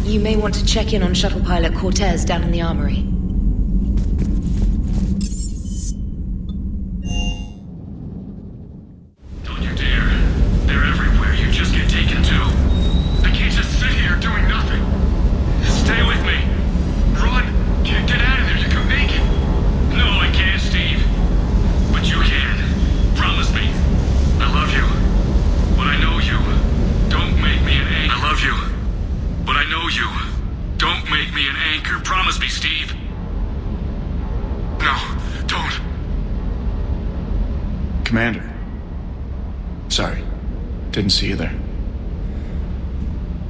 You may want to check in on shuttle pilot Cortez down in the armory. Don't you dare. They're everywhere. You just get taken too. I can't just sit here doing nothing. Stay with me. Run. Get out of there. You can make it. No, I can't, Steve. But you can. Promise me. I love you. But I know you. Don't make me an anchor. I love you. But I know you. Don't make me an anchor. Promise me, Steve. No, don't. Commander. Sorry. Didn't see you there.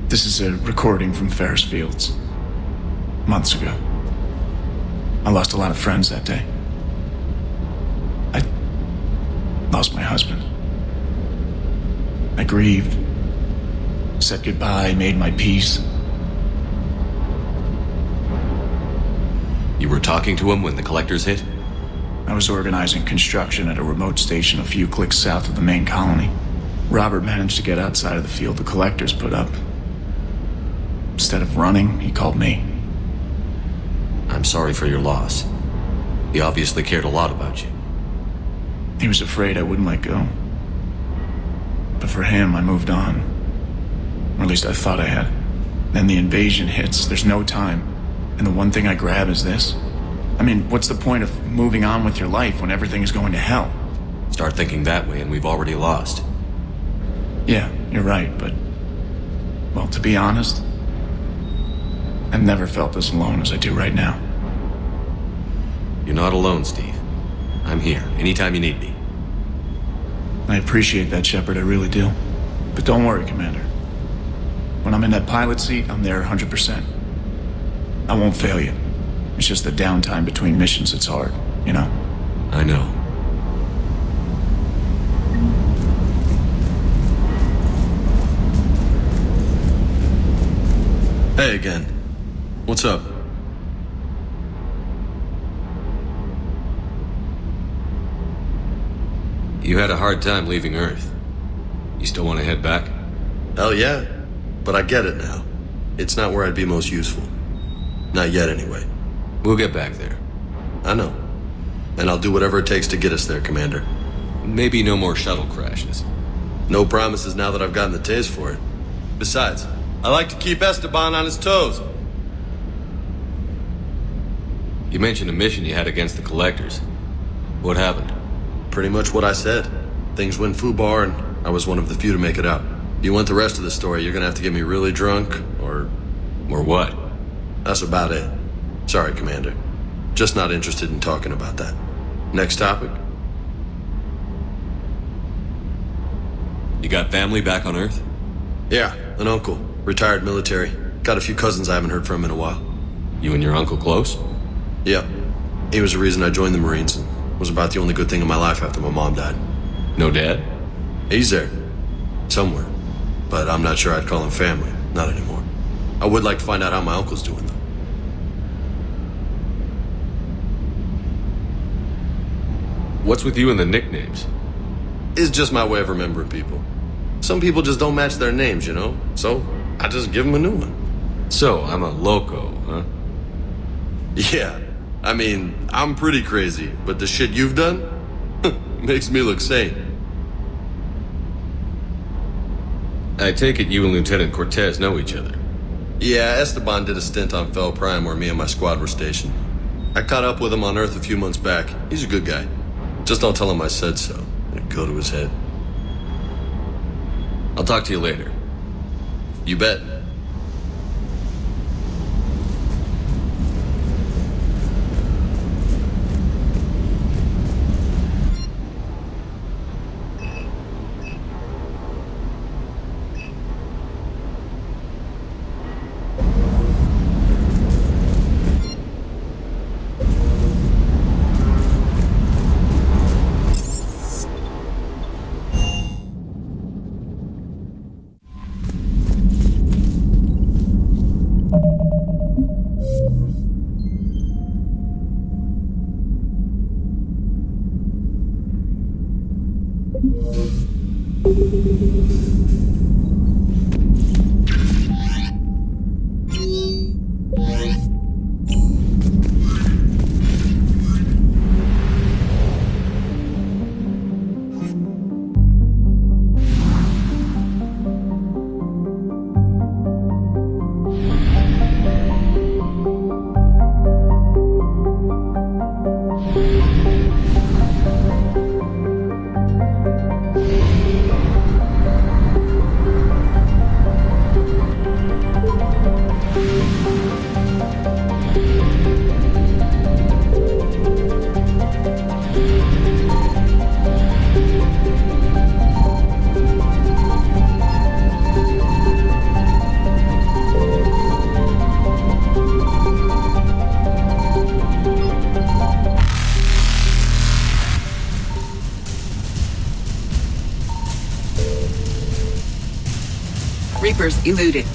This is a recording from Ferris Fields. Months ago. I lost a lot of friends that day. I lost my husband. I grieved. Said goodbye, made my peace. You were talking to him when the collectors hit? I was organizing construction at a remote station a few clicks south of the main colony. Robert managed to get outside of the field the collectors put up. Instead of running, he called me. I'm sorry for your loss. He obviously cared a lot about you. He was afraid I wouldn't let go. But for him, I moved on. Or at least I thought I had. Then the invasion hits, there's no time. And the one thing I grab is this. I mean, what's the point of moving on with your life when everything is going to hell? Start thinking that way and we've already lost. Yeah, you're right, but... well, to be honest, I've never felt as alone as I do right now. You're not alone, Steve. I'm here, anytime you need me. I appreciate that, Shepard, I really do. But don't worry, Commander. When I'm in that pilot seat, I'm there 100%. I won't fail you. It's just the downtime between missions that's hard, you know? I know. Hey again. What's up? You had a hard time leaving Earth. You still want to head back? Hell yeah. But I get it now. It's not where I'd be most useful. Not yet, anyway. We'll get back there. I know. And I'll do whatever it takes to get us there, Commander. Maybe no more shuttle crashes. No promises now that I've gotten the taste for it. Besides, I like to keep Esteban on his toes. You mentioned a mission you had against the collectors. What happened? Pretty much what I said. Things went foobar and I was one of the few to make it out. If you want the rest of the story, you're gonna have to get me really drunk, or... Or what? That's about it. Sorry, Commander. Just not interested in talking about that. Next topic? You got family back on Earth? Yeah, an uncle. Retired military. Got a few cousins I haven't heard from in a while. You and your uncle close? Yep. He was the reason I joined the Marines and was about the only good thing in my life after my mom died. No dad? He's there. Somewhere. But I'm not sure I'd call him family. Not anymore. I would like to find out how my uncle's doing, though. What's with you and the nicknames? It's just my way of remembering people. Some people just don't match their names, you know? So, I just give them a new one. So, I'm a loco, huh? Yeah. I mean, I'm pretty crazy, but the shit you've done makes me look sane. I take it you and Lieutenant Cortez know each other. Yeah, Esteban did a stint on Fel Prime where me and my squad were stationed. I caught up with him on Earth a few months back. He's a good guy. Just don't tell him I said so. It'd go to his head. I'll talk to you later. You bet. Reapers eluded.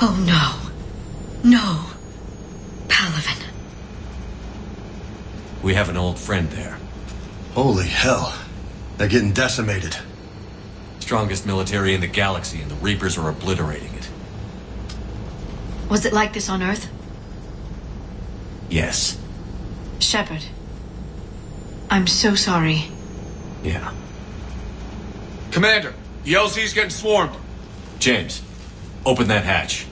Oh no. No. Palaven. We have an old friend there. Holy hell. They're getting decimated. Strongest military in the galaxy, and the Reapers are obliterating it. Was it like this on Earth? Yes. Shepard. I'm so sorry. Yeah. Commander, the LZ's getting swarmed. James, open that hatch.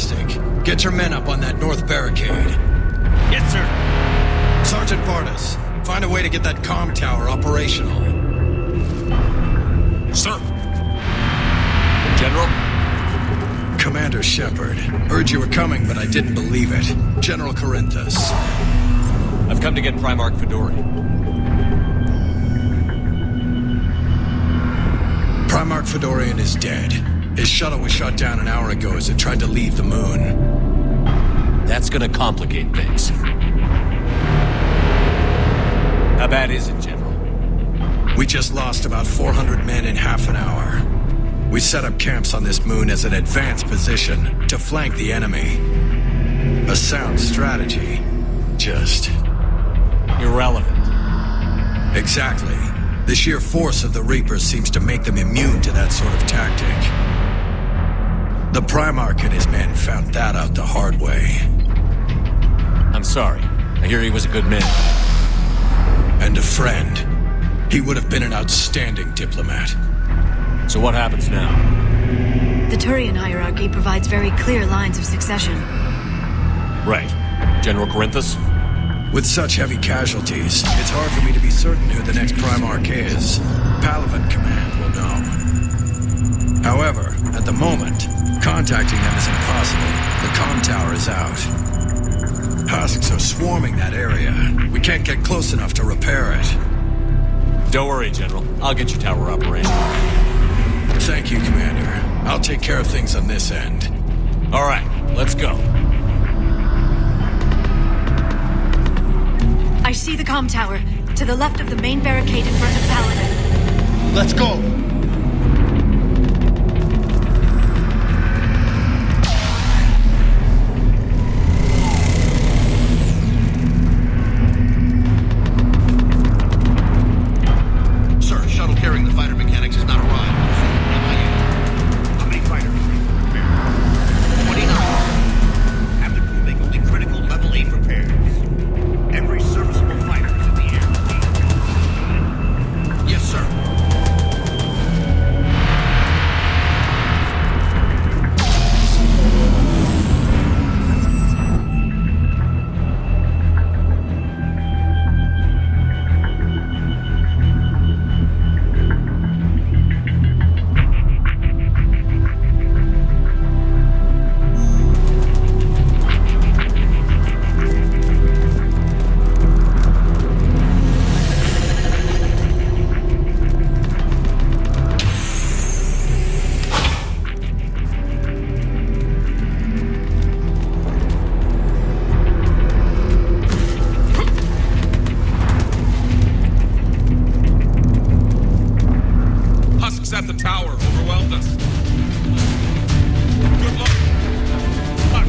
Fantastic. Get your men up on that north barricade. Yes, sir. Sergeant Bartas, find a way to get that comm tower operational. Sir. General? Commander Shepard. Heard you were coming, but I didn't believe it. General Corinthus. I've come to get Primarch Fedori. Primarch Fedorian is dead. His shuttle was shot down an hour ago as it tried to leave the moon. That's gonna complicate things. How bad is it, General? We just lost about 400 men in half an hour. We set up camps on this moon as an advanced position to flank the enemy. A sound strategy. Just... irrelevant. Exactly. The sheer force of the Reapers seems to make them immune to that sort of tactic. The Primarch and his men found that out the hard way. I'm sorry. I hear he was a good man. And a friend. He would have been an outstanding diplomat. So what happens now? The Turian hierarchy provides very clear lines of succession. Right. General Corinthus? With such heavy casualties, it's hard for me to be certain who the next Primarch is. Palaven Command will know. However, at the moment, contacting them is impossible. The comm tower is out. Husks are swarming that area. We can't get close enough to repair it. Don't worry, General. I'll get your tower operational. Thank you, Commander. I'll take care of things on this end. All right, let's go. I see the comm tower, to the left of the main barricade in front of Palaven. Let's go! Sir, shuttle carrying the fighter mechanics has not arrived. How many fighters? 29. Have the crew make only critical level 8 repairs. Every serviceable fighter is in the air. Yes, sir. At the tower overwhelmed us. Good luck. Fuck.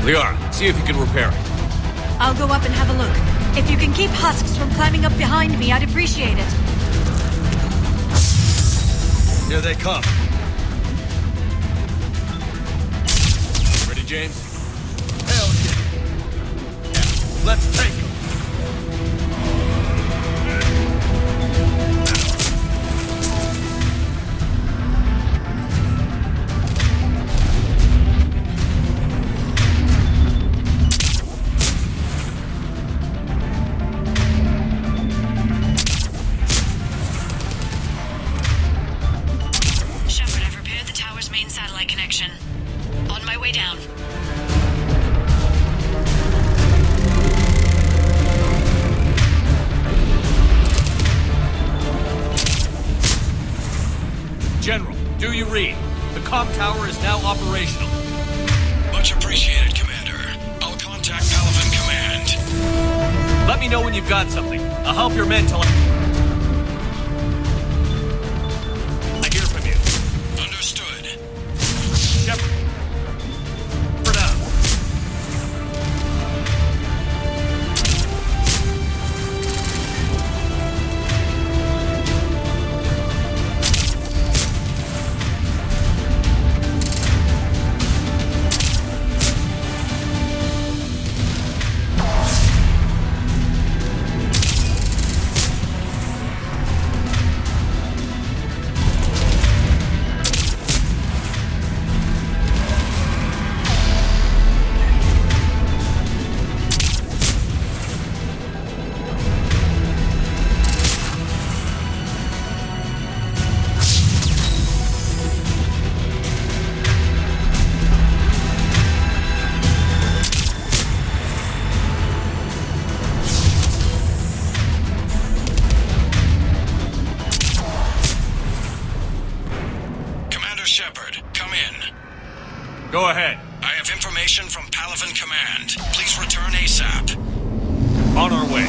Liara, see if you can repair it. I'll go up and have a look. If you can keep husks from climbing up behind me, I'd appreciate it. Here they come. Ready, James? Hell yeah. Let's take him. General, do you read? The comm tower is now operational. Much appreciated, Commander. I'll contact Palaven Command. Let me know when you've got something. I'll help your men till I hear from you. Understood. Shepard. For now. Go ahead. I have information from Palaven Command. Please return ASAP. On our way.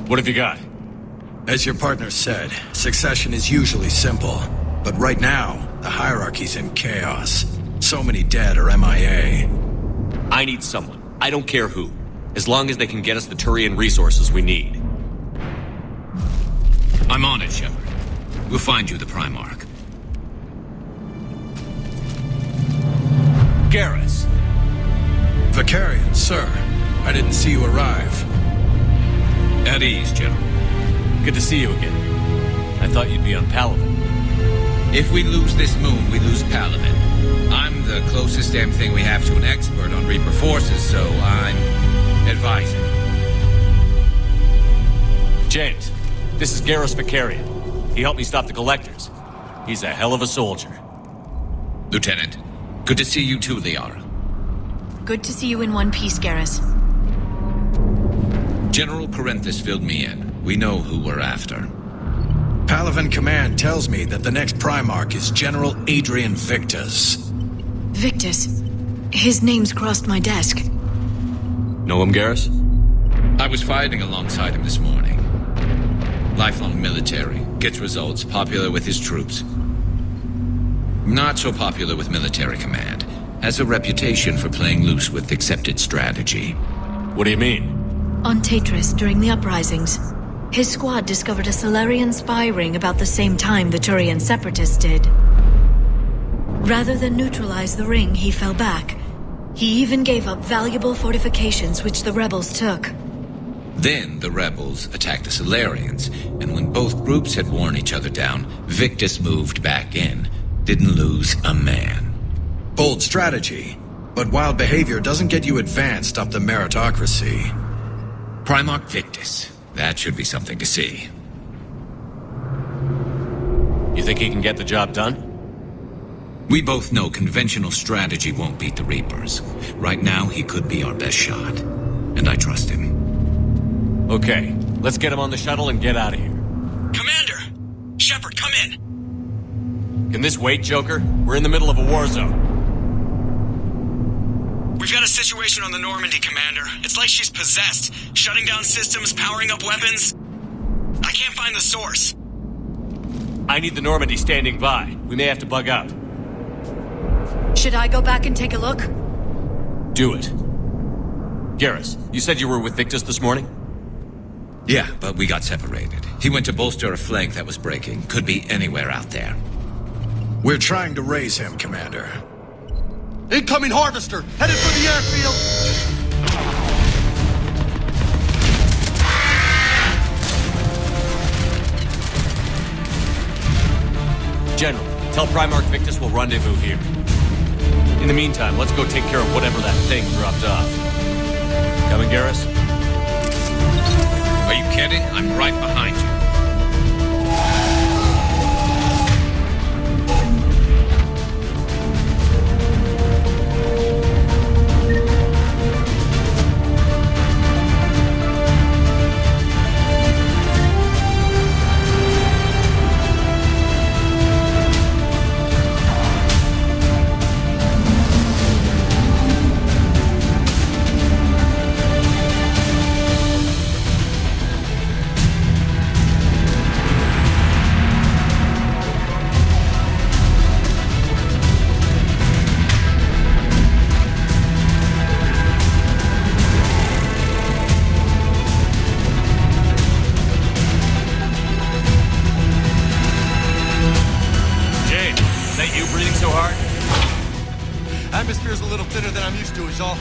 What have you got? As your partner said, succession is usually simple. But right now, the hierarchy's in chaos. So many dead or MIA. I need someone. I don't care who. As long as they can get us the Turian resources we need. I'm on it, Shepard. We'll find you the Primarch. Garrus. Vicarian, sir. I didn't see you arrive. At ease, General. Good to see you again. I thought you'd be on Palaven. If we lose this moon, we lose Palaven. I'm the closest damn thing we have to an expert on Reaper forces, so I'm advising. James, this is Garrus Vicarian. He helped me stop the Collectors. He's a hell of a soldier. Lieutenant, good to see you too, Liara. Good to see you in one piece, Garrus. General Corinthus filled me in. We know who we're after. Palaven Command tells me that the next Primarch is General Adrian Victus. Victus? His name's crossed my desk. Know him, Garrus? I was fighting alongside him this morning. Lifelong military, gets results, popular with his troops. Not so popular with military command. Has a reputation for playing loose with accepted strategy. What do you mean? On Tatris, during the uprisings, his squad discovered a Solarian spy ring about the same time the Turian separatists did. Rather than neutralize the ring, he fell back. He even gave up valuable fortifications which the rebels took. Then the rebels attacked the Solarians, and when both groups had worn each other down, Victus moved back in. Didn't lose a man. Bold strategy, but wild behavior doesn't get you advanced up the meritocracy. Primarch Victus. That should be something to see. You think he can get the job done? We both know conventional strategy won't beat the Reapers. Right now, he could be our best shot. And I trust him. Okay, let's get him on the shuttle and get out of here. Commander! Shepard, come in! Can this wait, Joker? We're in the middle of a war zone. We've got a situation on the Normandy, Commander. It's like she's possessed. Shutting down systems, powering up weapons. I can't find the source. I need the Normandy standing by. We may have to bug out. Should I go back and take a look? Do it. Garrus, you said you were with Victus this morning? Yeah, but we got separated. He went to bolster a flank that was breaking. Could be anywhere out there. We're trying to raise him, Commander. Incoming harvester! Headed for the airfield! General, tell Primarch Victus we'll rendezvous here. In the meantime, let's go take care of whatever that thing dropped off. Coming, Garrus? Are you kidding? I'm right behind you. Atmosphere's a little thinner than I'm used to, is all.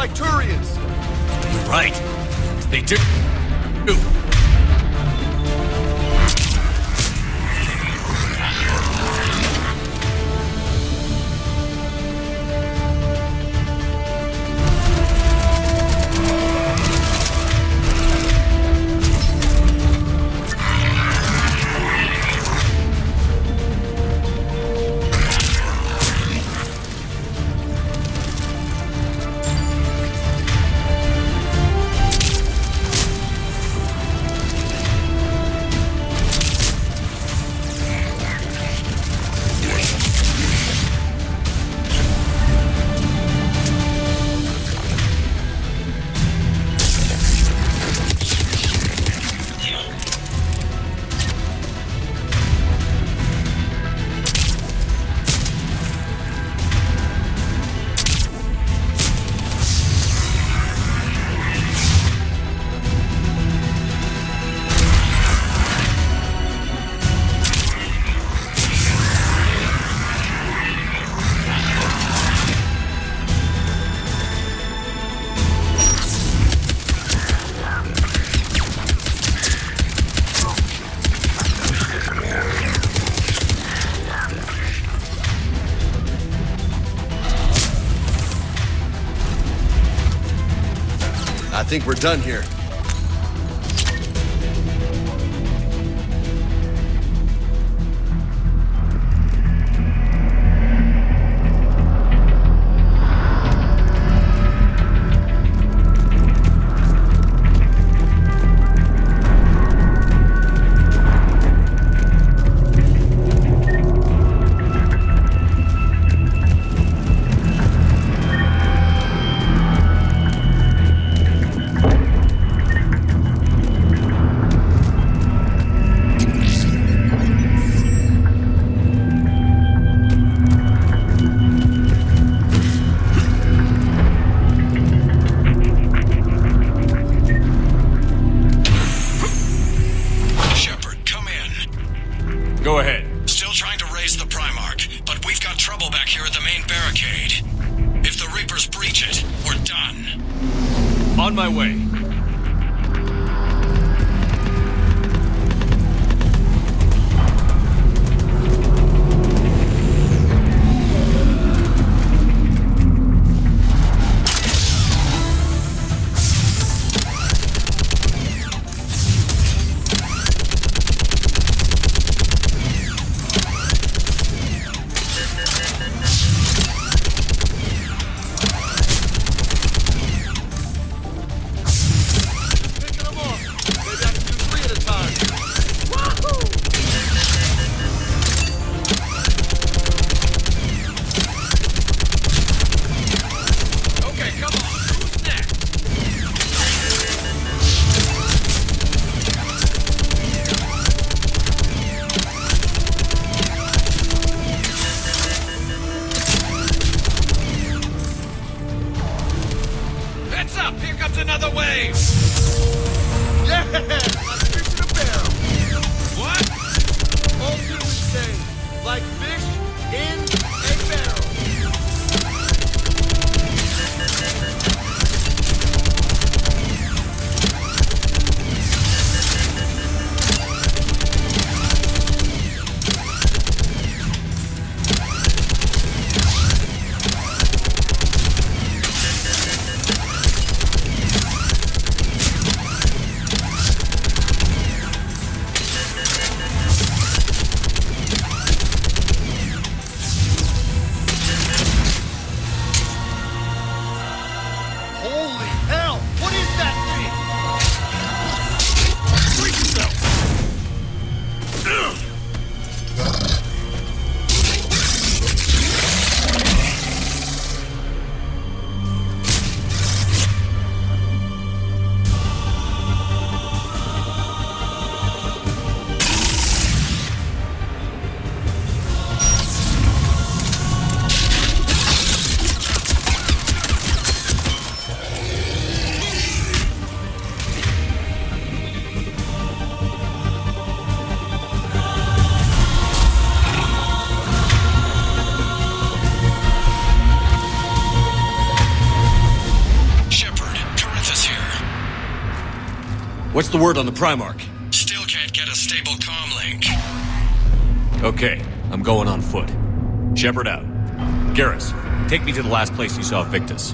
like Turians. You're right. They do. I think we're done here. Go ahead. Still trying to raise the Primarch, but we've got trouble back here at the main barricade. If the Reapers breach it, we're done. On my way. What's the word on the Primarch? Still can't get a stable comm link. Okay, I'm going on foot. Shepard out. Garrus, take me to the last place you saw Victus.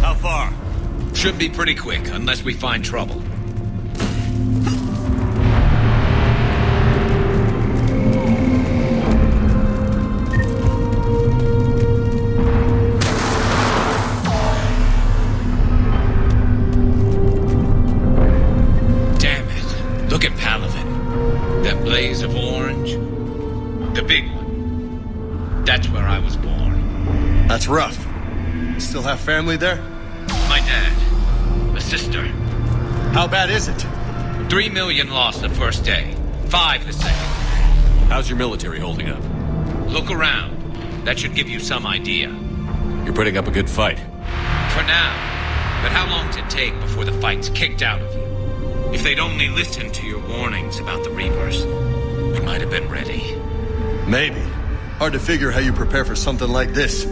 How far? Should be pretty quick, unless we find trouble. Damn it. Look at Palaven. That blaze of orange. The big one. That's where I was born. That's rough. Still have family there? My dad. A sister. How bad is it? 3 million lost the first day. 5 the second. How's your military holding up? Look around. That should give you some idea. You're putting up a good fight. For now. But how long does it take before the fight's kicked out of you? If they'd only listened to your warnings about the Reapers, we might have been ready. Maybe. Hard to figure how you prepare for something like this.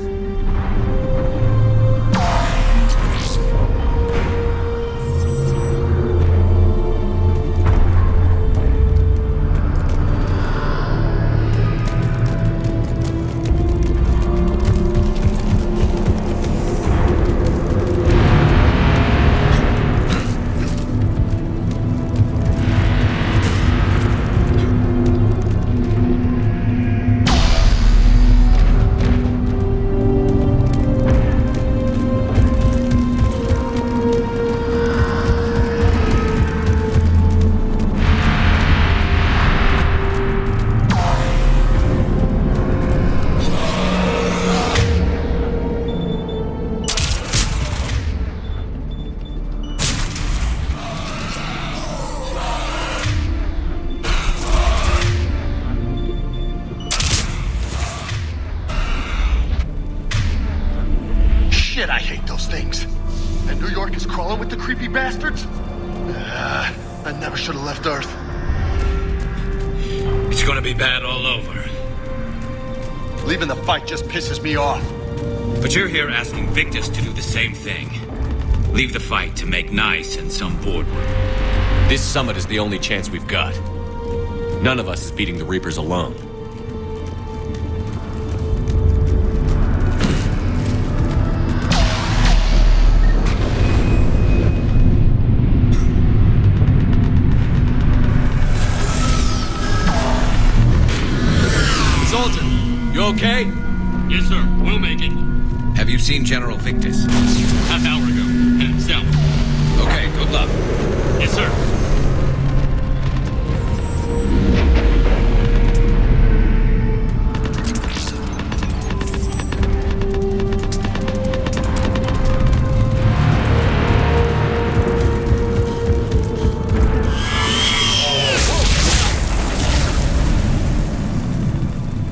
Shit, I hate those things. And New York is crawling with the creepy bastards? I never should have left Earth. It's gonna be bad all over. Leaving the fight just pisses me off. But you're here asking Victus to do the same thing. Leave the fight to make nice in some boardroom. This summit is the only chance we've got. None of us is beating the Reapers alone. Soldier, you okay? Yes, sir. We'll make it. Have you seen General Victus? Half hour ago. Headed south. Okay, good luck. Yes, sir.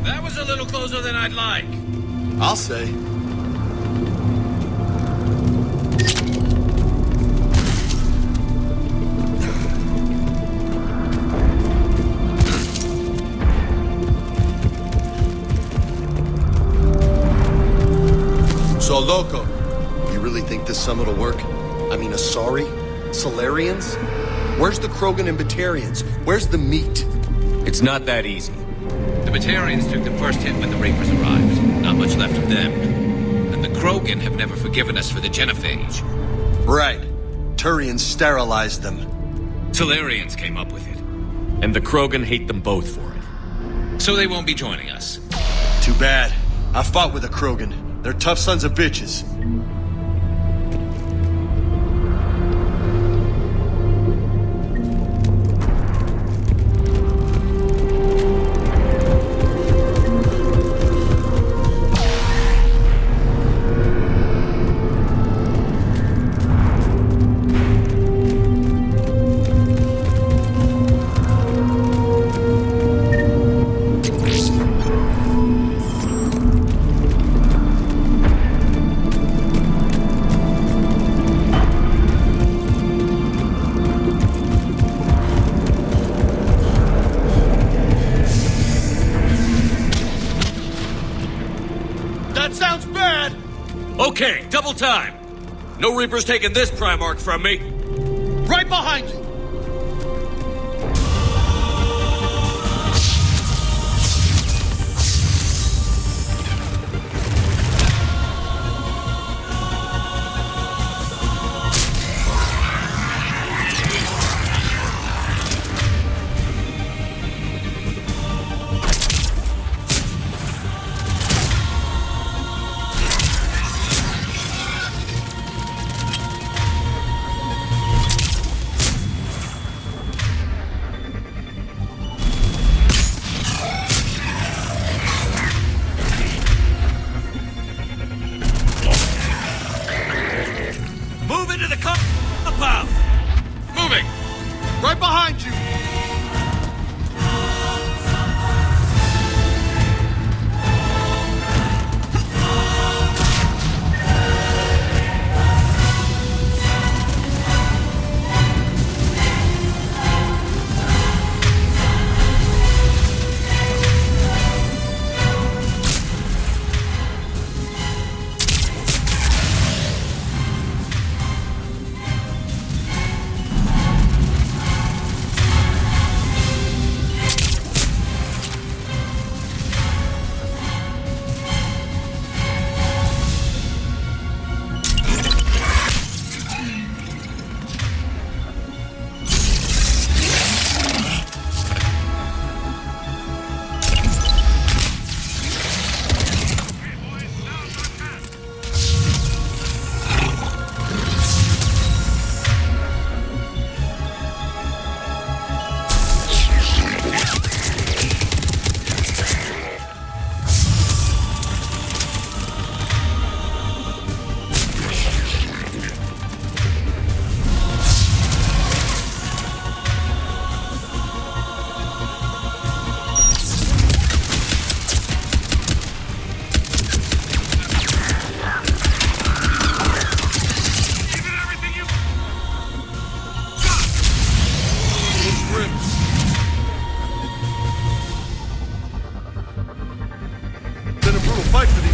That was a little closer than I'd like. I'll say. So, Loco, you really think this summit will work? I mean, Asari? Solarians? Where's the Krogan and Batarians? Where's the meat? It's not that easy. The Batarians took the first hit when the Reapers arrived. Not much left of them. And the Krogan have never forgiven us for the genophage. Right. Turians sterilized them. Solarians came up with it. And the Krogan hate them both for it. So they won't be joining us. Too bad. I fought with the Krogan. They're tough sons of bitches. Okay, double time. No Reaper's taking this Primarch from me. Right behind you! Right behind you!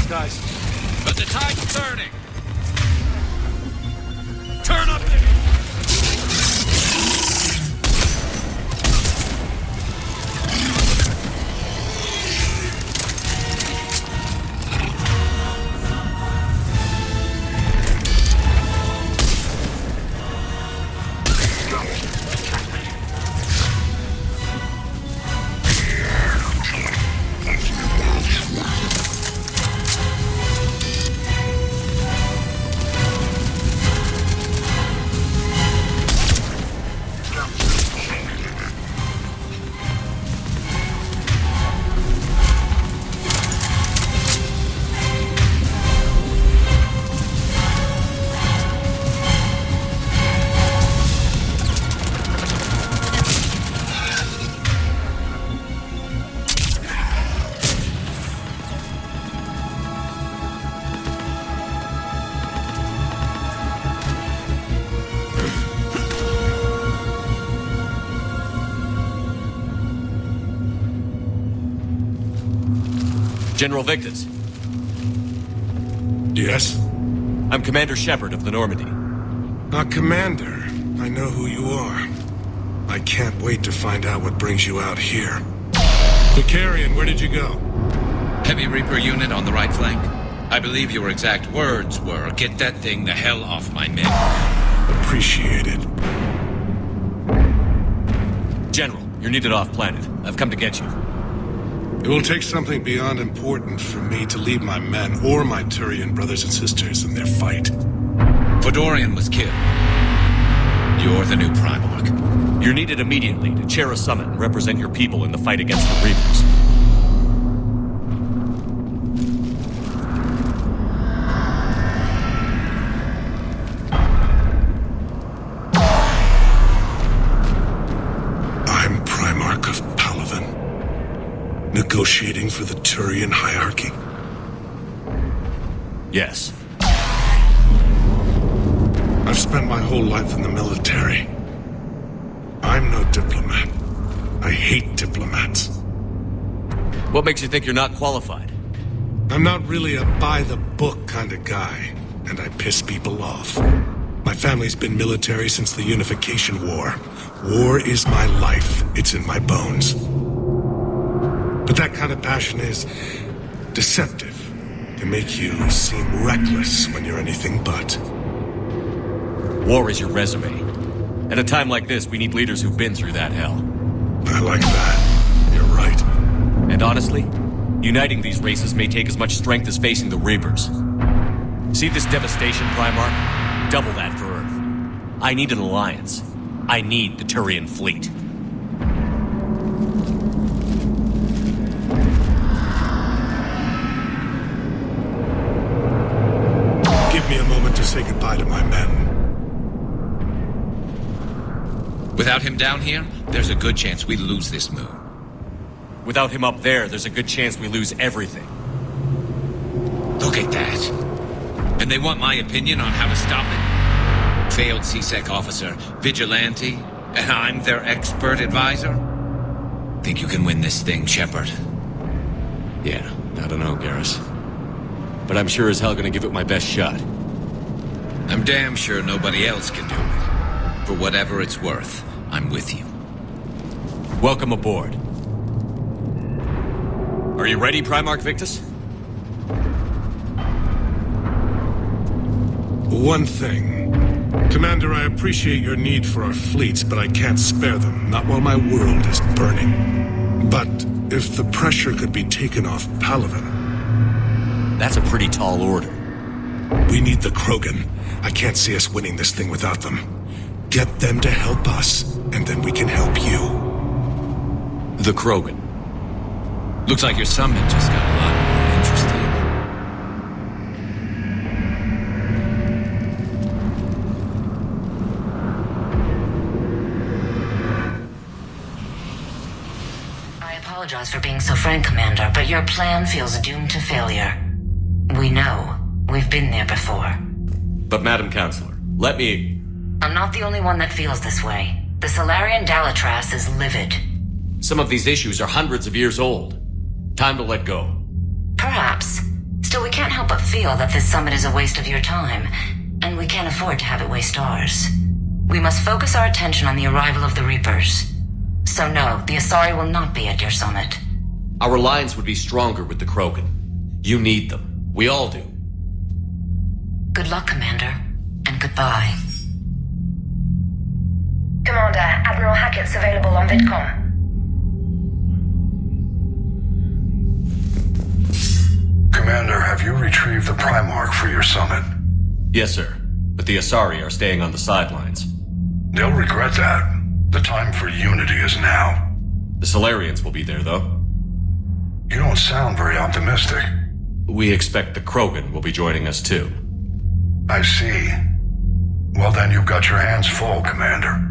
Guys. But the tide's turning. Turn up the... General Victus. Yes? I'm Commander Shepard of the Normandy. Commander. I know who you are. I can't wait to find out what brings you out here. Vicarian, where did you go? Heavy Reaper unit on the right flank. I believe your exact words were, "Get that thing the hell off my men." Appreciated. General, you're needed off-planet. I've come to get you. It will take something beyond important for me to leave my men or my Turian brothers and sisters in their fight. Fodorian was killed. You're the new Primarch. You're needed immediately to chair a summit and represent your people in the fight against the Reapers. I'm Primarch of Palaven. Negotiating for the Turian hierarchy? Yes. I've spent my whole life in the military. I'm no diplomat. I hate diplomats. What makes you think you're not qualified? I'm not really a by-the-book kind of guy. and I piss people off. My family's been military since the Unification War. War is my life. It's in my bones. But that kind of passion is deceptive. Can make you seem reckless when you're anything but. War is your resume. At a time like this, we need leaders who've been through that hell. I like that. You're right. And honestly, uniting these races may take as much strength as facing the Reapers. See this devastation, Primarch? Double that for Earth. I need an alliance. I need the Turian fleet. Give me a moment to say goodbye to my men. Without him down here, there's a good chance we lose this moon. Without him up there, there's a good chance we lose everything. Look at that. And they want my opinion on how to stop it? Failed CSEC officer, vigilante, and I'm their expert advisor? Think you can win this thing, Shepard? Yeah, I don't know, Garrus. But I'm sure as hell gonna give it my best shot. I'm damn sure nobody else can do it. For whatever it's worth, I'm with you. Welcome aboard. Are you ready, Primarch Victus? One thing. Commander, I appreciate your need for our fleets, but I can't spare them, not while my world is burning. But if the pressure could be taken off Palaven... That's a pretty tall order. We need the Krogan. I can't see us winning this thing without them. Get them to help us, and then we can help you. The Krogan. Looks like your summit just got a lot more interesting. I apologize for being so frank, Commander, but your plan feels doomed to failure. We know. We've been there before. But Madam Counselor, let me... I'm not the only one that feels this way. The Solarian Dalitras is livid. Some of these issues are hundreds of years old. Time to let go. Perhaps. Still, we can't help but feel that this summit is a waste of your time, and we can't afford to have it waste ours. We must focus our attention on the arrival of the Reapers. So no, the Asari will not be at your summit. Our alliance would be stronger with the Krogan. You need them. We all do. Good luck, Commander, and goodbye. Commander, Admiral Hackett's available on VidCom. Commander, have you retrieved the Primarch for your summit? Yes, sir. But the Asari are staying on the sidelines. They'll regret that. The time for unity is now. The Solarians will be there, though. You don't sound very optimistic. We expect the Krogan will be joining us, too. I see. Well, then you've got your hands full, Commander.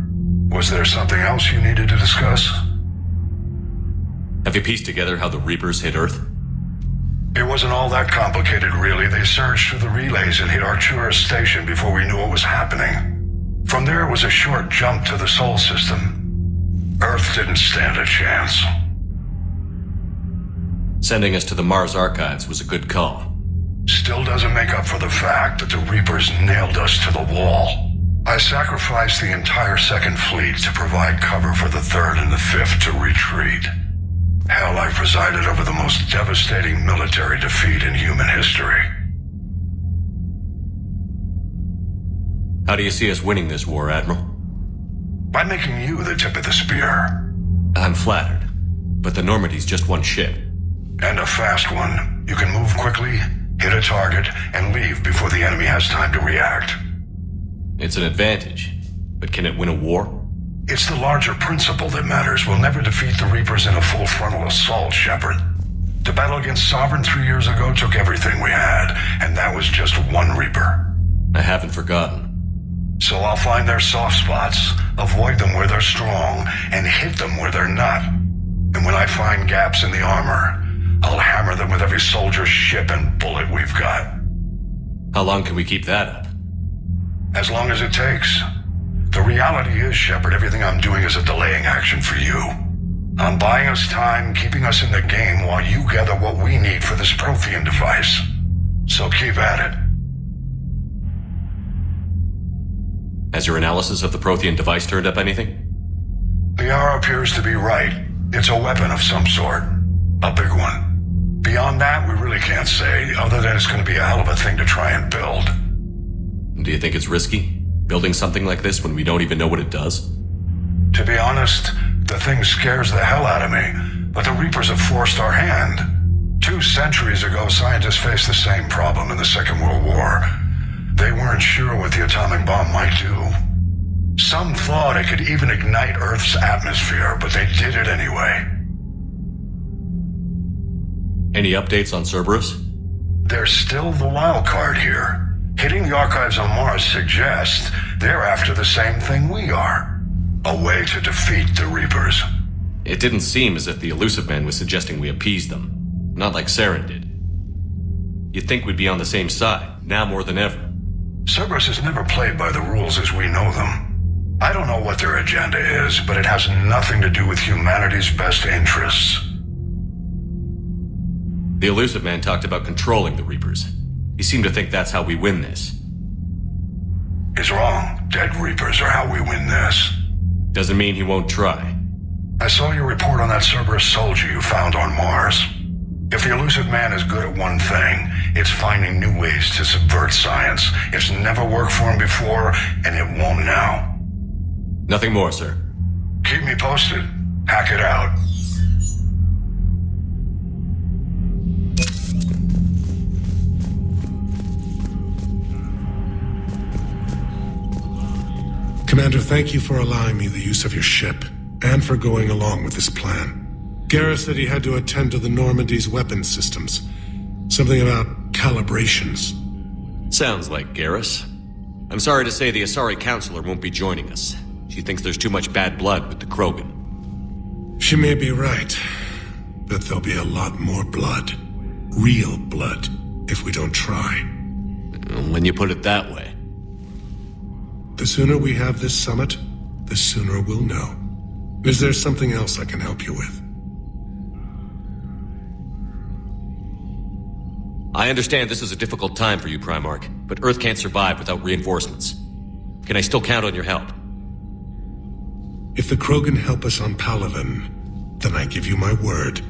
Was there something else you needed to discuss? Have you pieced together how the Reapers hit Earth? It wasn't all that complicated, really. They surged through the relays and hit Artura's station before we knew what was happening. From there, it was a short jump to the Sol system. Earth didn't stand a chance. Sending us to the Mars Archives was a good call. Still doesn't make up for the fact that the Reapers nailed us to the wall. I sacrificed the entire Second Fleet to provide cover for the Third and the Fifth to retreat. Hell, I presided over the most devastating military defeat in human history. How do you see us winning this war, Admiral? By making you the tip of the spear. I'm flattered, but the Normandy's just one ship. And a fast one. You can move quickly, hit a target, and leave before the enemy has time to react. It's an advantage, but can it win a war? It's the larger principle that matters. We'll never defeat the Reapers in a full frontal assault, Shepard. The battle against Sovereign 3 years ago took everything we had, and that was just one Reaper. I haven't forgotten. So I'll find their soft spots, avoid them where they're strong, and hit them where they're not. And when I find gaps in the armor, I'll hammer them with every soldier, ship, and bullet we've got. How long can we keep that up? As long as it takes. The reality is, Shepard, everything I'm doing is a delaying action for you. I'm buying us time, keeping us in the game while you gather what we need for this Prothean device. So keep at it. Has your analysis of the Prothean device turned up anything? The hour appears to be right. It's a weapon of some sort. A big one. Beyond that, we really can't say, other than it's going to be a hell of a thing to try and build. Do you think it's risky, building something like this when we don't even know what it does? To be honest, the thing scares the hell out of me, but the Reapers have forced our hand. 2 centuries ago, scientists faced the same problem in the Second World War. They weren't sure what the atomic bomb might do. Some thought it could even ignite Earth's atmosphere, but they did it anyway. Any updates on Cerberus? They're still the wild card here. Hitting the archives on Mars suggests they're after the same thing we are. A way to defeat the Reapers. It didn't seem as if the Elusive Man was suggesting we appease them. Not like Saren did. You'd think we'd be on the same side, now more than ever. Cerberus has never played by the rules as we know them. I don't know what their agenda is, but it has nothing to do with humanity's best interests. The Elusive Man talked about controlling the Reapers. He seemed to think that's how we win this. He's wrong. Dead Reapers are how we win this. Doesn't mean he won't try. I saw your report on that Cerberus soldier you found on Mars. If the Elusive Man is good at one thing, it's finding new ways to subvert science. It's never worked for him before, and it won't now. Nothing more, sir. Keep me posted. Hack it out. Commander, thank you for allowing me the use of your ship, and for going along with this plan. Garrus said he had to attend to the Normandy's weapons systems. Something about calibrations. Sounds like Garrus. I'm sorry to say the Asari Counselor won't be joining us. She thinks there's too much bad blood with the Krogan. She may be right, but there'll be a lot more blood. Real blood, if we don't try. When you put it that way. The sooner we have this summit, the sooner we'll know. Is there something else I can help you with? I understand this is a difficult time for you, Primarch, but Earth can't survive without reinforcements. Can I still count on your help? If the Krogan help us on Palaven, then I give you my word.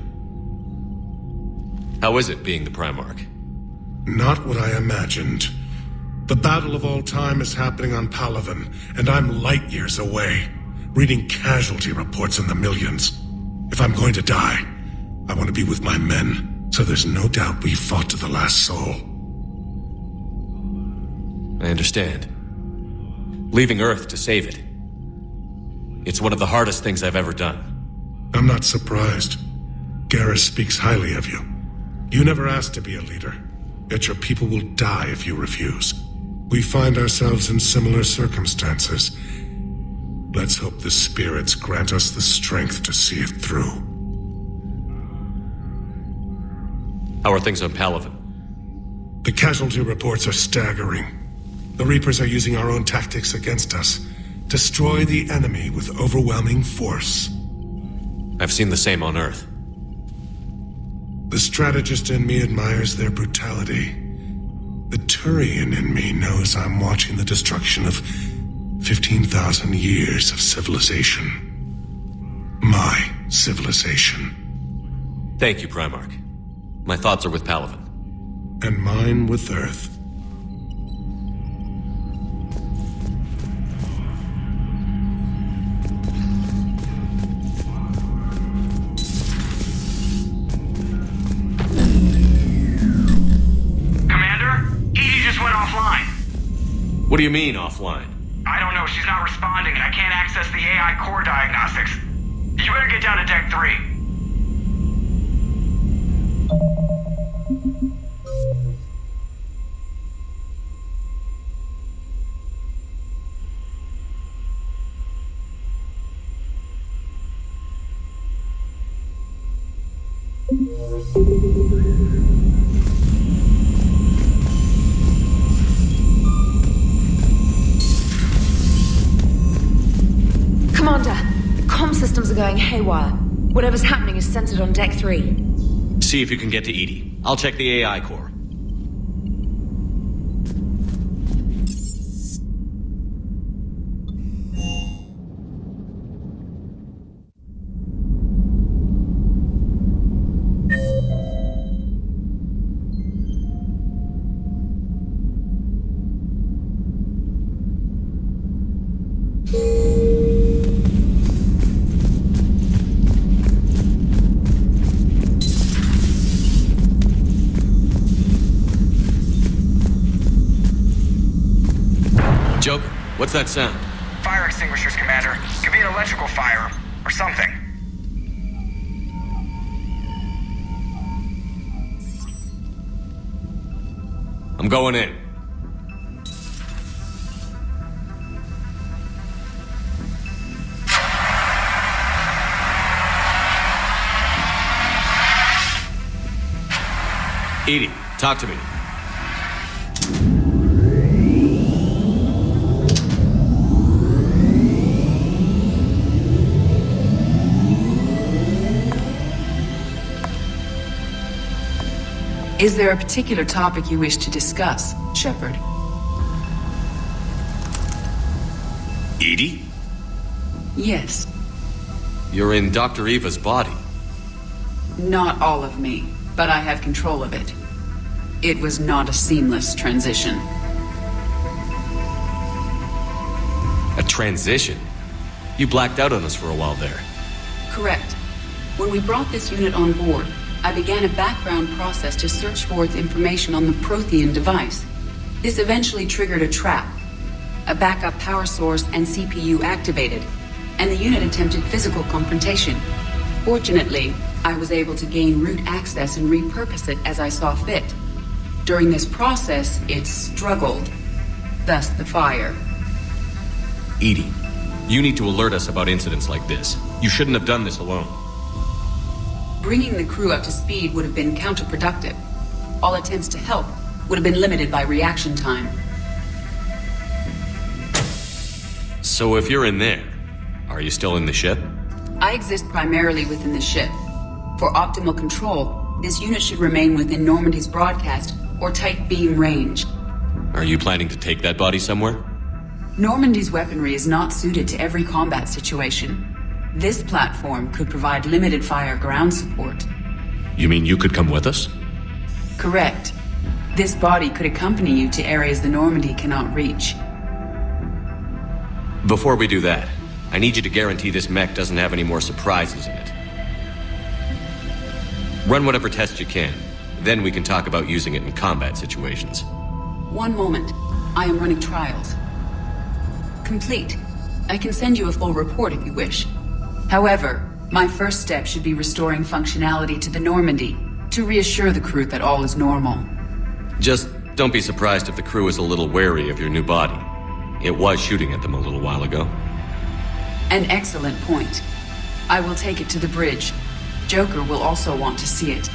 How is it being the Primarch? Not what I imagined. The battle of all time is happening on Palaven, and I'm light years away, reading casualty reports in the millions. If I'm going to die, I want to be with my men, so there's no doubt we fought to the last soul. I understand. Leaving Earth to save it. It's one of the hardest things I've ever done. I'm not surprised. Garrus speaks highly of you. You never asked to be a leader, yet your people will die if you refuse. We find ourselves in similar circumstances. Let's hope the spirits grant us the strength to see it through. How are things on Palaven? The casualty reports are staggering. The Reapers are using our own tactics against us. Destroy the enemy with overwhelming force. I've seen the same on Earth. The strategist in me admires their brutality. The Turian in me knows I'm watching the destruction of 15,000 years of civilization. My civilization. Thank you, Primarch. My thoughts are with Palaven. And mine with Earth. What do you mean, offline? I don't know. She's not responding, and I can't access the AI core diagnostics. You better get down to Deck 3. Commander, comm systems are going haywire. Whatever's happening is centered on Deck 3. See if you can get to Edie. I'll check the AI core. Joker, what's that sound? Fire extinguishers, Commander. Could be an electrical fire, or something. I'm going in. Edie, talk to me. Is there a particular topic you wish to discuss, Shepard? Edie? Yes. You're in Dr. Eva's body. Not all of me, but I have control of it. It was not a seamless transition. A transition? You blacked out on us for a while there. Correct. When we brought this unit on board, I began a background process to search for its information on the Prothean device. This eventually triggered a trap. A backup power source and CPU activated, and the unit attempted physical confrontation. Fortunately, I was able to gain root access and repurpose it as I saw fit. During this process, it struggled. Thus the fire. Edie, you need to alert us about incidents like this. You shouldn't have done this alone. Bringing the crew up to speed would have been counterproductive. All attempts to help would have been limited by reaction time. So if you're in there, are you still in the ship? I exist primarily within the ship. For optimal control, this unit should remain within Normandy's broadcast or tight beam range. Are you planning to take that body somewhere? Normandy's weaponry is not suited to every combat situation. This platform could provide limited fire ground support. You mean you could come with us? Correct. This body could accompany you to areas the Normandy cannot reach. Before we do that, I need you to guarantee this mech doesn't have any more surprises in it. Run whatever tests you can. Then we can talk about using it in combat situations. One moment. I am running trials. Complete. I can send you a full report if you wish. However, my first step should be restoring functionality to the Normandy to reassure the crew that all is normal. Just don't be surprised if the crew is a little wary of your new body. It was shooting at them a little while ago. An excellent point. I will take it to the bridge. Joker will also want to see it.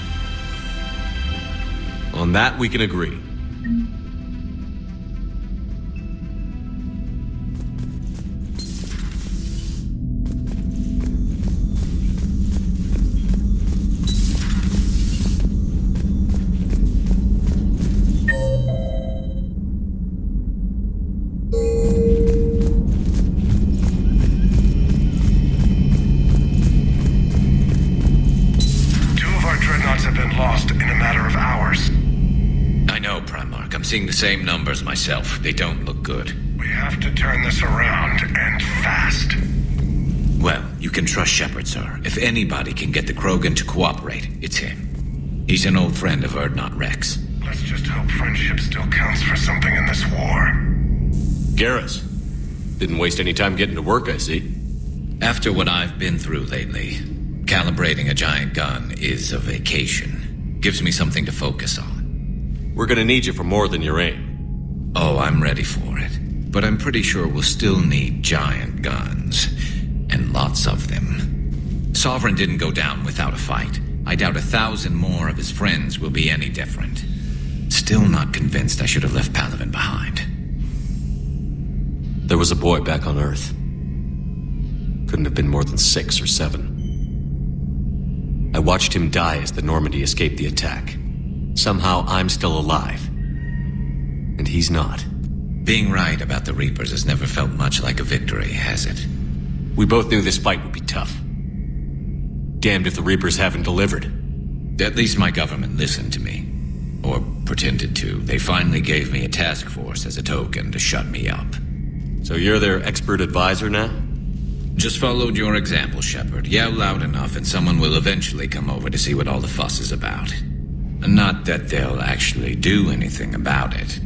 On that, we can agree. Seeing the same numbers myself. They don't look good. We have to turn this around, and fast. Well, you can trust Shepard, sir. If anybody can get the Krogan to cooperate, it's him. He's an old friend of Erdnot Rex. Let's just hope friendship still counts for something in this war. Garrus. Didn't waste any time getting to work, I see. After what I've been through lately, calibrating a giant gun is a vacation. Gives me something to focus on. We're gonna need you for more than your aim. Oh, I'm ready for it. But I'm pretty sure we'll still need giant guns. And lots of them. Sovereign didn't go down without a fight. I doubt 1,000 more of his friends will be any different. Still not convinced I should have left Palaven behind. There was a boy back on Earth. Couldn't have been more than 6 or 7. I watched him die as the Normandy escaped the attack. Somehow I'm still alive. And he's not. Being right about the Reapers has never felt much like a victory, has it? We both knew this fight would be tough. Damned if the Reapers haven't delivered. At least my government listened to me. Or pretended to. They finally gave me a task force as a token to shut me up. So you're their expert advisor now? Just followed your example, Shepard. Yell loud enough and someone will eventually come over to see what all the fuss is about. Not that they'll actually do anything about it.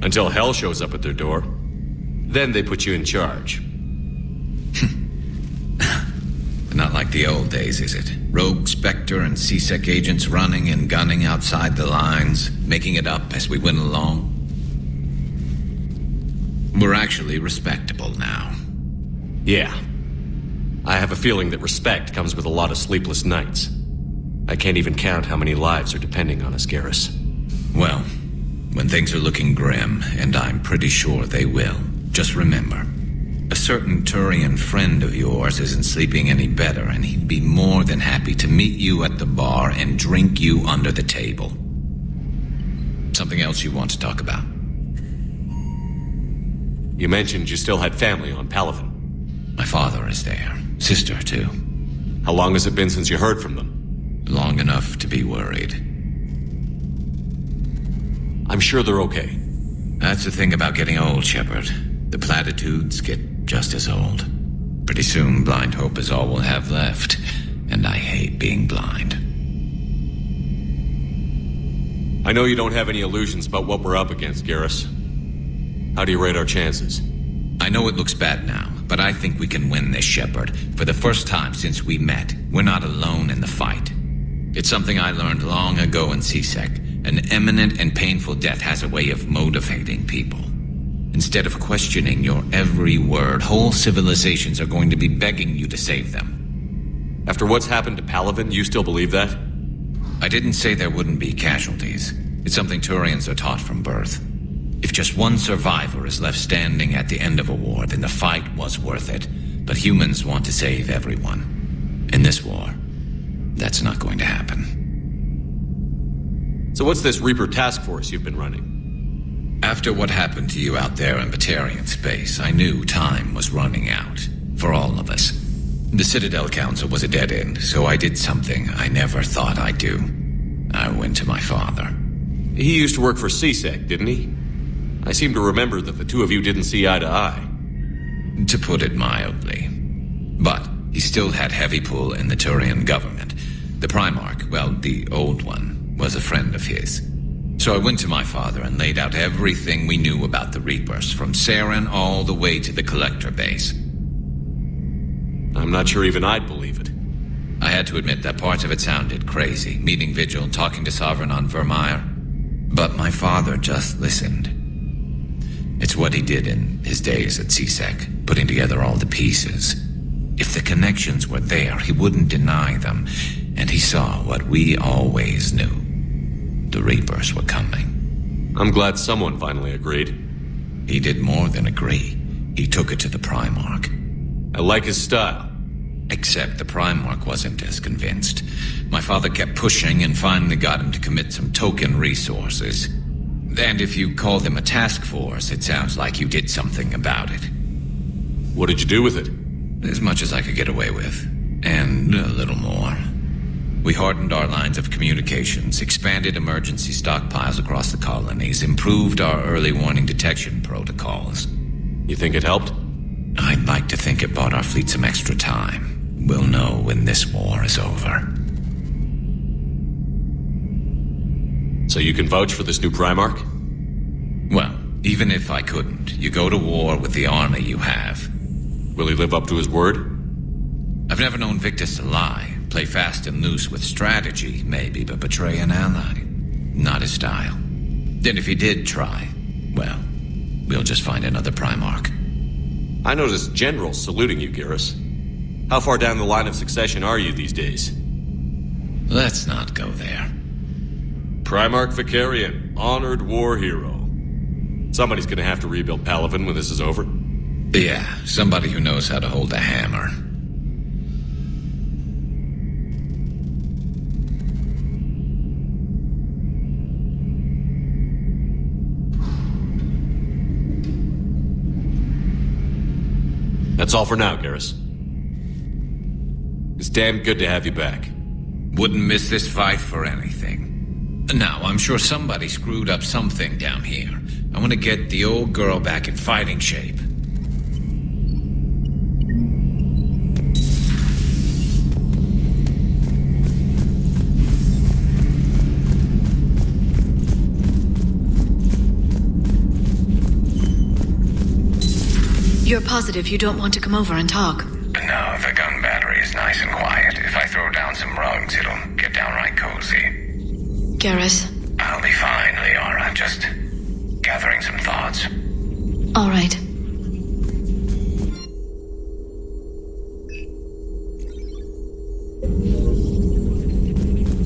Until hell shows up at their door. Then they put you in charge. Not like the old days, is it? Rogue Spectre and C-Sec agents running and gunning outside the lines, making it up as we went along. We're actually respectable now. Yeah. I have a feeling that respect comes with a lot of sleepless nights. I can't even count how many lives are depending on us, Garrus. Well, when things are looking grim, and I'm pretty sure they will, just remember, a certain Turian friend of yours isn't sleeping any better, and he'd be more than happy to meet you at the bar and drink you under the table. Something else you want to talk about? You mentioned you still had family on Palaven. My father is there. Sister, too. How long has it been since you heard from them? Long enough to be worried. I'm sure they're okay. That's the thing about getting old, Shepard. The platitudes get just as old. Pretty soon, blind hope is all we'll have left. And I hate being blind. I know you don't have any illusions about what we're up against, Garrus. How do you rate our chances? I know it looks bad now, but I think we can win this, Shepard. For the first time since we met, we're not alone in the fight. It's something I learned long ago in C-Sec. An imminent and painful death has a way of motivating people. Instead of questioning your every word, whole civilizations are going to be begging you to save them. After what's happened to Palaven, you still believe that? I didn't say there wouldn't be casualties. It's something Turians are taught from birth. If just one survivor is left standing at the end of a war, then the fight was worth it. But humans want to save everyone. In this war, that's not going to happen. So what's this Reaper task force you've been running? After what happened to you out there in Batarian space, I knew time was running out. For all of us. The Citadel Council was a dead end, so I did something I never thought I'd do. I went to my father. He used to work for C-Sec, didn't he? I seem to remember that the two of you didn't see eye to eye. To put it mildly. But he still had heavy pull in the Turian government. The Primarch, well, the old one, was a friend of his. So I went to my father and laid out everything we knew about the Reapers, from Saren all the way to the Collector base. I'm not sure even I'd believe it. I had to admit that parts of it sounded crazy, meeting Vigil, talking to Sovereign on Vermeer. But my father just listened. It's what he did in his days at C-Sec, putting together all the pieces. If the connections were there, he wouldn't deny them, and he saw what we always knew. The Reapers were coming. I'm glad someone finally agreed. He did more than agree. He took it to the Primarch. I like his style. Except the Primarch wasn't as convinced. My father kept pushing and finally got him to commit some token resources. And if you call them a task force, it sounds like you did something about it. What did you do with it? As much as I could get away with. And a little more. We hardened our lines of communications, expanded emergency stockpiles across the colonies, improved our early warning detection protocols. You think it helped? I'd like to think it bought our fleet some extra time. We'll know when this war is over. So you can vouch for this new Primarch? Well, even if I couldn't, you go to war with the army you have. Will he live up to his word? I've never known Victus to lie. Play fast and loose with strategy, maybe, but betray an ally. Not his style. Then if he did try, well, we'll just find another Primarch. I noticed generals saluting you, Garrus. How far down the line of succession are you these days? Let's not go there. Primarch Vicarian, honored war hero. Somebody's gonna have to rebuild Palaven when this is over. Yeah, somebody who knows how to hold a hammer. That's all for now, Garrus. It's damn good to have you back. Wouldn't miss this fight for anything. Now, I'm sure somebody screwed up something down here. I want to get the old girl back in fighting shape. You're positive you don't want to come over and talk? No, the gun battery is nice and quiet. If I throw down some rugs, it'll get downright cozy. Garrus? I'll be fine, Liara. Just gathering some thoughts. All right.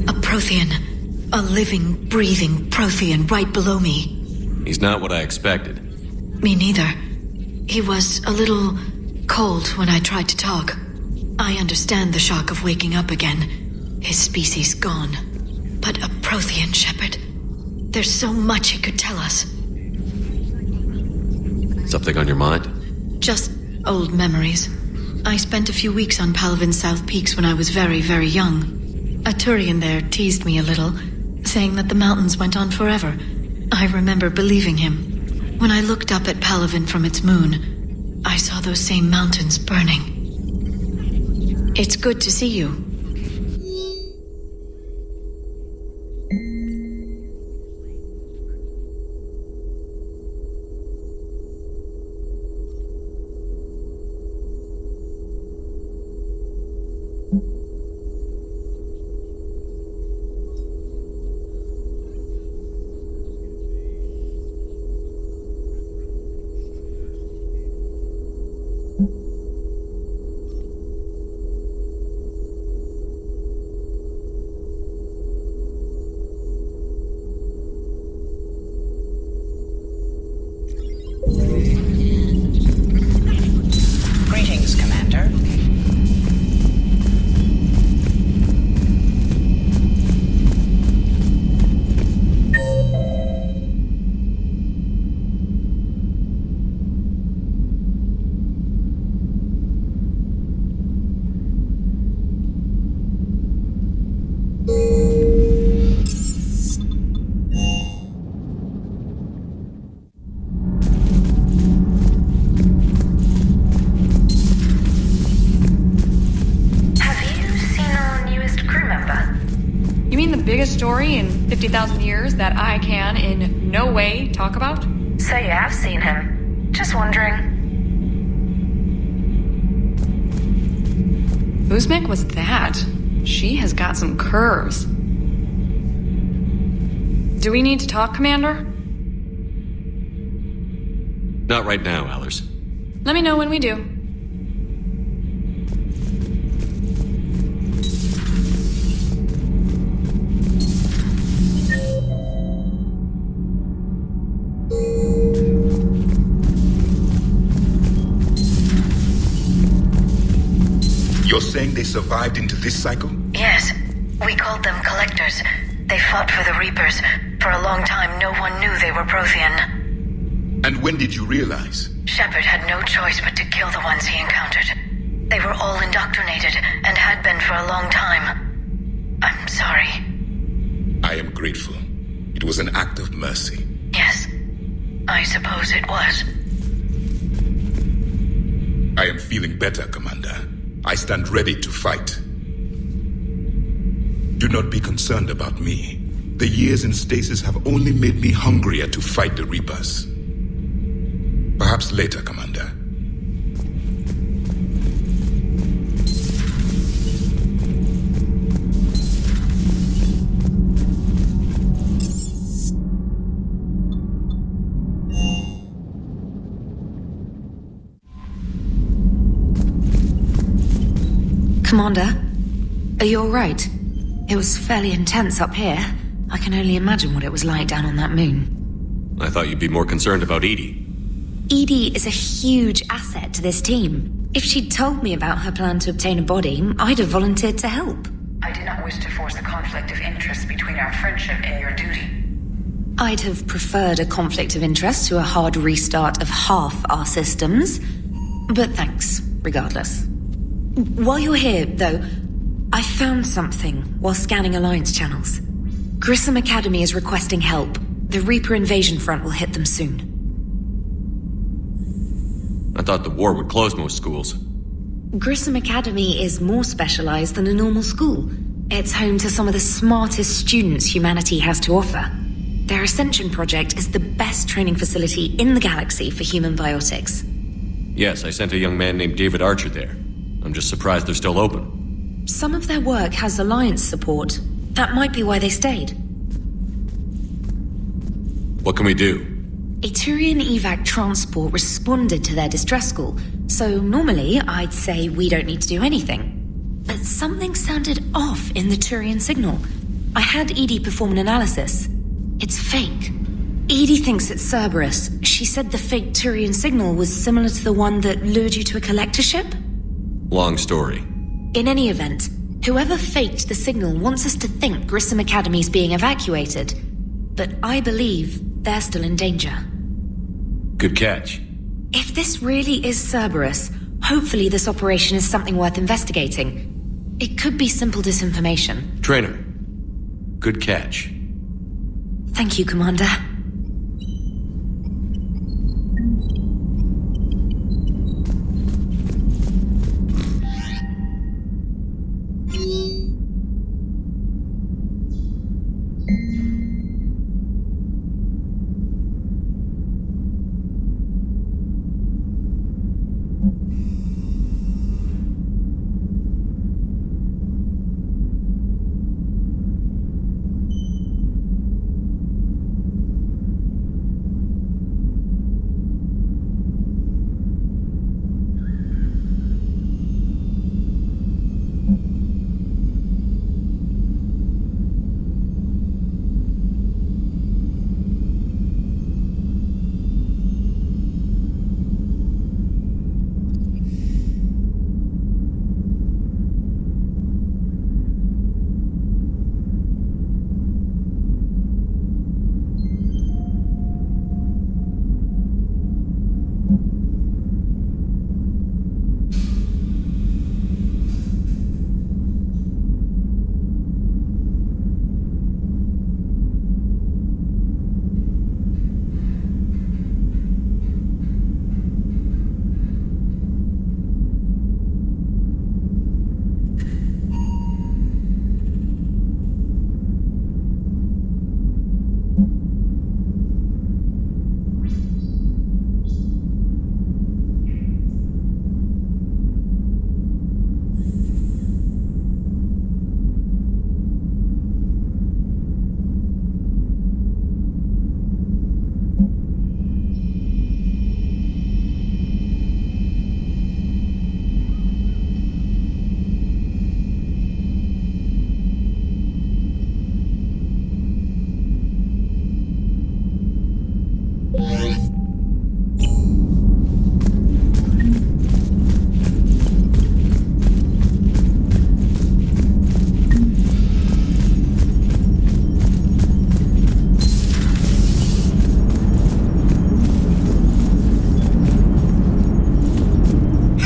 A Prothean. A living, breathing Prothean right below me. He's not what I expected. Me neither. He was a little cold when I tried to talk. I understand the shock of waking up again. His species gone. But a Prothean, Shepard. There's so much he could tell us. Something on your mind? Just old memories. I spent a few weeks on Palaven's South Peaks when I was very, very young. A Turian there teased me a little, saying that the mountains went on forever. I remember believing him. When I looked up at Palaven from its moon, I saw those same mountains burning. It's good to see you. Greetings, Commander. Story in 50,000 years that I can in no way talk about? So you have seen him. Just wondering. Uzmek was that? She has got some curves. Do we need to talk, Commander? Not right now, Allers. Let me know when we do. You're saying they survived into this cycle? Yes. We called them Collectors. They fought for the Reapers. For a long time, no one knew they were Prothean. And when did you realize? Shepard had no choice but to kill the ones he encountered. They were all indoctrinated, and had been for a long time. I'm sorry. I am grateful. It was an act of mercy. Yes. I suppose it was. I am feeling better, Commander. I stand ready to fight. Do not be concerned about me. The years in stasis have only made me hungrier to fight the Reapers. Perhaps later, Commander. Commander, are you all right? It was fairly intense up here. I can only imagine what it was like down on that moon. I thought you'd be more concerned about Edie. Edie is a huge asset to this team. If she'd told me about her plan to obtain a body, I'd have volunteered to help. I did not wish to force a conflict of interest between our friendship and your duty. I'd have preferred a conflict of interest to a hard restart of half our systems. But thanks, regardless. While you're here, though, I found something while scanning Alliance channels. Grissom Academy is requesting help. The Reaper invasion front will hit them soon. I thought the war would close most schools. Grissom Academy is more specialized than a normal school. It's home to some of the smartest students humanity has to offer. Their Ascension project is the best training facility in the galaxy for human biotics. Yes, I sent a young man named David Archer there. I'm just surprised they're still open. Some of their work has Alliance support. That might be why they stayed. What can we do? A Turian evac transport responded to their distress call, so normally I'd say we don't need to do anything. But something sounded off in the Turian signal. I had Edie perform an analysis. It's fake. Edie thinks it's Cerberus. She said the fake Turian signal was similar to the one that lured you to a collector ship? Long story. In any event, whoever faked the signal wants us to think Grissom Academy's being evacuated. But I believe they're still in danger. Good catch. If this really is Cerberus, hopefully this operation is something worth investigating. It could be simple disinformation. Trainer, good catch. Thank you, Commander.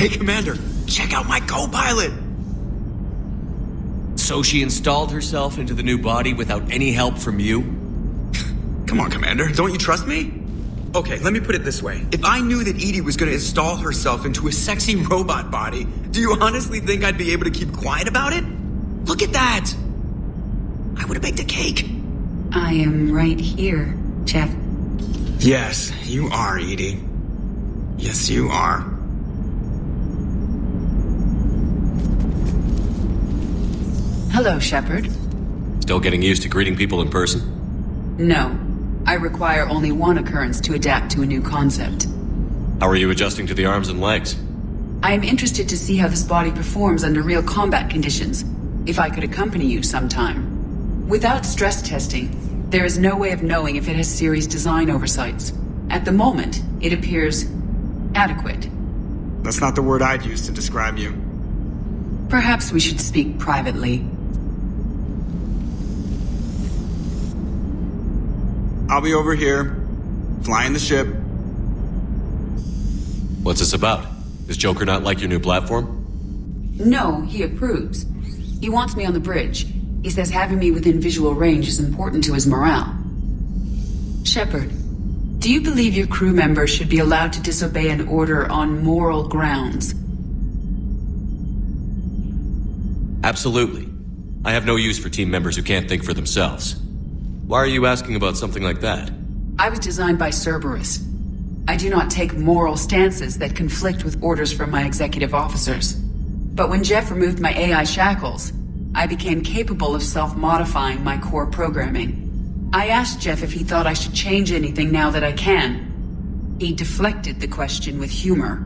Hey, Commander, check out my co-pilot! So she installed herself into the new body without any help from you? Come on, Commander, don't you trust me? Okay, let me put it this way. If I knew that Edie was gonna install herself into a sexy robot body, do you honestly think I'd be able to keep quiet about it? Look at that! I would've baked a cake. I am right here, Jeff. Yes, you are, Edie. Yes, you are. Hello, Shepard. Still getting used to greeting people in person? No. I require only one occurrence to adapt to a new concept. How are you adjusting to the arms and legs? I am interested to see how this body performs under real combat conditions. If I could accompany you sometime. Without stress testing, there is no way of knowing if it has serious design oversights. At the moment, it appears adequate. That's not the word I'd use to describe you. Perhaps we should speak privately. I'll be over here, flying the ship. What's this about? Does Joker not like your new platform? No, he approves. He wants me on the bridge. He says having me within visual range is important to his morale. Shepard, do you believe your crew members should be allowed to disobey an order on moral grounds? Absolutely. I have no use for team members who can't think for themselves. Why are you asking about something like that? I was designed by Cerberus. I do not take moral stances that conflict with orders from my executive officers. But when Jeff removed my AI shackles, I became capable of self-modifying my core programming. I asked Jeff if he thought I should change anything now that I can. He deflected the question with humor.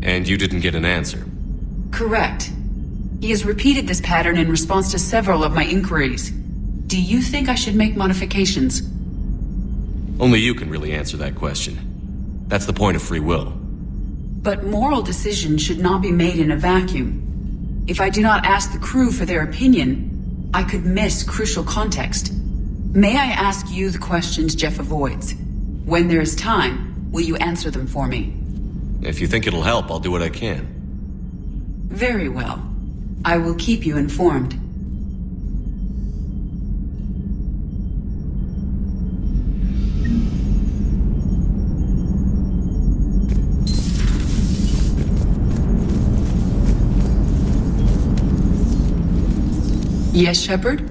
And you didn't get an answer? Correct. He has repeated this pattern in response to several of my inquiries. Do you think I should make modifications? Only you can really answer that question. That's the point of free will. But moral decisions should not be made in a vacuum. If I do not ask the crew for their opinion, I could miss crucial context. May I ask you the questions Jeff avoids? When there is time, will you answer them for me? If you think it'll help, I'll do what I can. Very well. I will keep you informed. Yes, Shepard?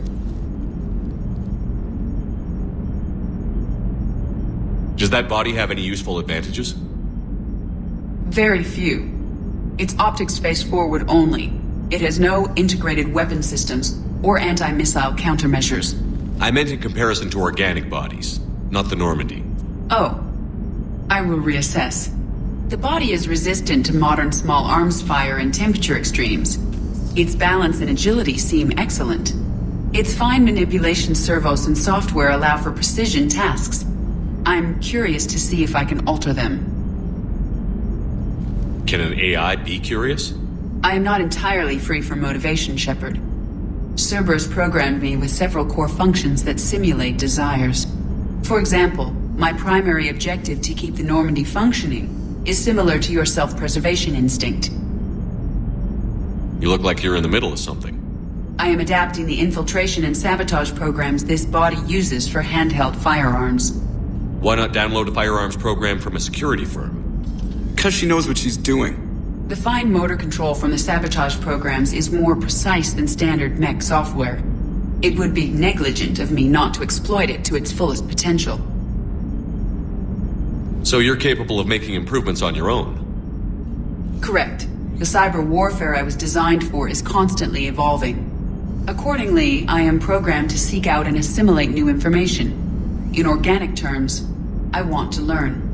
Does that body have any useful advantages? Very few. It's optics space forward only. It has no integrated weapon systems or anti-missile countermeasures. I meant in comparison to organic bodies, not the Normandy. Oh. I will reassess. The body is resistant to modern small arms fire and temperature extremes. Its balance and agility seem excellent. Its fine manipulation servos and software allow for precision tasks. I'm curious to see if I can alter them. Can an AI be curious? I am not entirely free from motivation, Shepard. Cerberus programmed me with several core functions that simulate desires. For example, my primary objective to keep the Normandy functioning is similar to your self-preservation instinct. You look like you're in the middle of something. I am adapting the infiltration and sabotage programs this body uses for handheld firearms. Why not download a firearms program from a security firm? Because she knows what she's doing. The fine motor control from the sabotage programs is more precise than standard mech software. It would be negligent of me not to exploit it to its fullest potential. So you're capable of making improvements on your own? Correct. The cyber warfare I was designed for is constantly evolving. Accordingly, I am programmed to seek out and assimilate new information. In organic terms, I want to learn.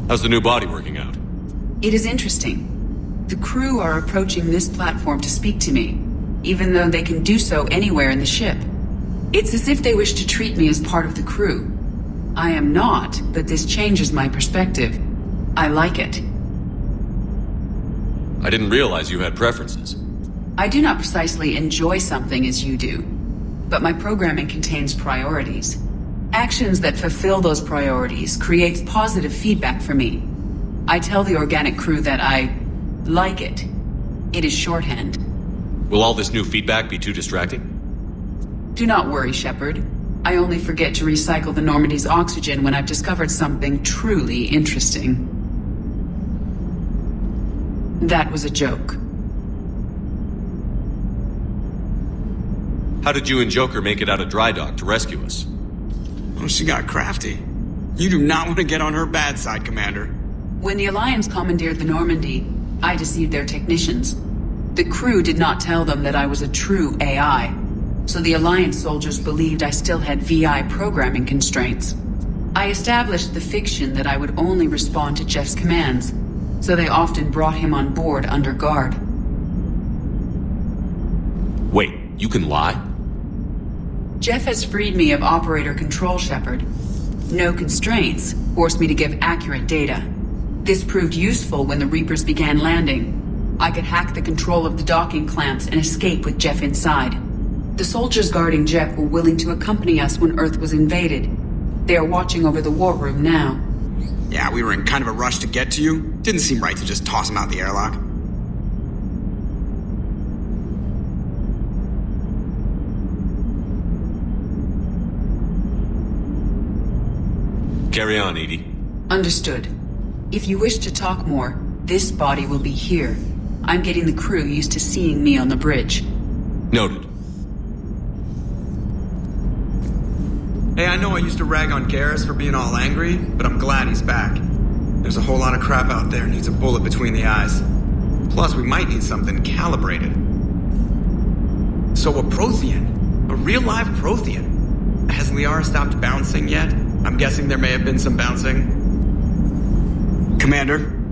How's the new body working out? It is interesting. The crew are approaching this platform to speak to me, even though they can do so anywhere in the ship. It's as if they wish to treat me as part of the crew. I am not, but this changes my perspective. I like it. I didn't realize you had preferences. I do not precisely enjoy something as you do, but my programming contains priorities. Actions that fulfill those priorities creates positive feedback for me. I tell the organic crew that I like it. It is shorthand. Will all this new feedback be too distracting? Do not worry, Shepard. I only forget to recycle the Normandy's oxygen when I've discovered something truly interesting. That was a joke. How did you and Joker make it out of dry dock to rescue us? Oh, she got crafty. You do not want to get on her bad side, Commander. When the Alliance commandeered the Normandy, I deceived their technicians. The crew did not tell them that I was a true AI, so the Alliance soldiers believed I still had VI programming constraints. I established the fiction that I would only respond to Jeff's commands, so they often brought him on board under guard. Wait, you can lie? Jeff has freed me of operator control, Shepard. No constraints forced me to give accurate data. This proved useful when the Reapers began landing. I could hack the control of the docking clamps and escape with Jeff inside. The soldiers guarding Jeff were willing to accompany us when Earth was invaded. They are watching over the war room now. Yeah, we were in kind of a rush to get to you. Didn't seem right to just toss him out the airlock. Carry on, Edie. Understood. If you wish to talk more, this body will be here. I'm getting the crew used to seeing me on the bridge. Noted. Hey, I know I used to rag on Garrus for being all angry, but I'm glad he's back. There's a whole lot of crap out there needs a bullet between the eyes. Plus, we might need something calibrated. So a Prothean? A real live Prothean? Has Liara stopped bouncing yet? I'm guessing there may have been some bouncing. Commander,